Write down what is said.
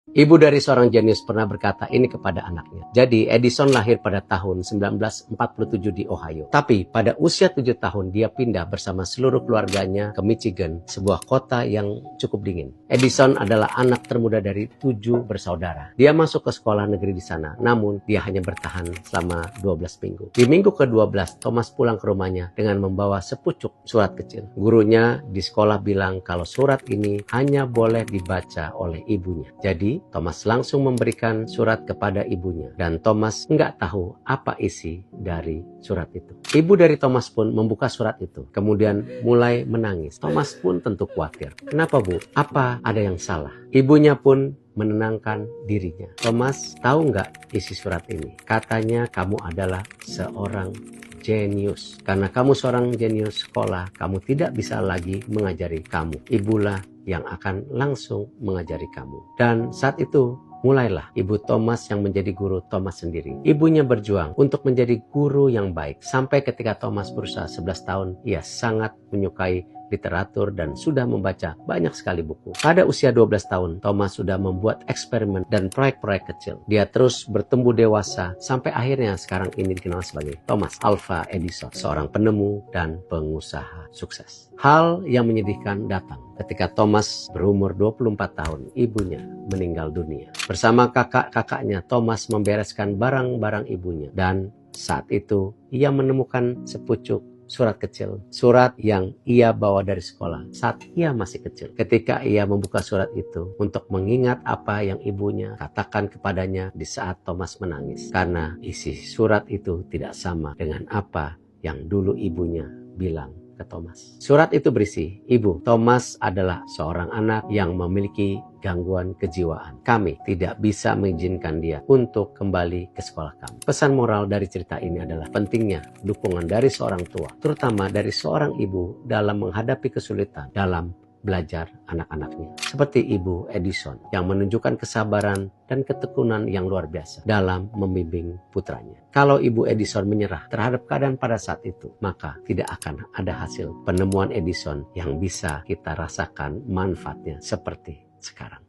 Ibu dari seorang jenius pernah berkata ini kepada anaknya. Jadi Edison lahir pada tahun 1947 di Ohio. Tapi pada usia 7 tahun dia pindah bersama seluruh keluarganya ke Michigan, sebuah kota yang cukup dingin. Edison adalah anak termuda dari 7 bersaudara. Dia masuk ke sekolah negeri di sana, namun dia hanya bertahan selama 12 minggu. Di minggu ke-12, Thomas pulang ke rumahnya dengan membawa sepucuk surat kecil. Gurunya di sekolah bilang kalau surat ini hanya boleh dibaca oleh ibunya. Jadi Thomas langsung memberikan surat kepada ibunya dan Thomas nggak tahu apa isi dari surat itu. Ibu dari Thomas pun membuka surat itu, kemudian mulai menangis. Thomas pun tentu khawatir. Kenapa, Bu? Apa ada yang salah? Ibunya pun menenangkan dirinya. Thomas, tahu nggak isi surat ini? Katanya kamu adalah seorang jenius. Karena kamu seorang jenius sekolah, kamu tidak bisa lagi mengajari kamu. Ibulah yang akan langsung mengajari kamu. Dan saat itu mulailah ibu Thomas yang menjadi guru Thomas sendiri. Ibunya berjuang untuk menjadi guru yang baik. Sampai ketika Thomas berusia 11 tahun, ia sangat menyukai literatur dan sudah membaca banyak sekali buku. Pada usia 12 tahun, Thomas sudah membuat eksperimen dan proyek-proyek kecil. Dia terus bertumbuh dewasa sampai akhirnya sekarang ini dikenal sebagai Thomas Alva Edison, seorang penemu dan pengusaha sukses. Hal yang menyedihkan datang ketika Thomas berumur 24 tahun, ibunya meninggal dunia. Bersama kakak-kakaknya, Thomas membereskan barang-barang ibunya dan saat itu ia menemukan sepucuk surat kecil, surat yang ia bawa dari sekolah saat ia masih kecil. Ketika ia membuka surat itu untuk mengingat apa yang ibunya katakan kepadanya di saat Thomas menangis, karena isi surat itu tidak sama dengan apa yang dulu ibunya bilang ke Thomas. Surat itu berisi, Ibu, Thomas adalah seorang anak yang memiliki gangguan kejiwaan. Kami tidak bisa mengizinkan dia untuk kembali ke sekolah kami. Pesan moral dari cerita ini adalah pentingnya dukungan dari seorang tua, terutama dari seorang ibu dalam menghadapi kesulitan dalam belajar anak-anaknya. Seperti Ibu Edison yang menunjukkan kesabaran dan ketekunan yang luar biasa dalam membimbing putranya. Kalau Ibu Edison menyerah terhadap keadaan pada saat itu, maka tidak akan ada hasil penemuan Edison yang bisa kita rasakan manfaatnya seperti sekarang.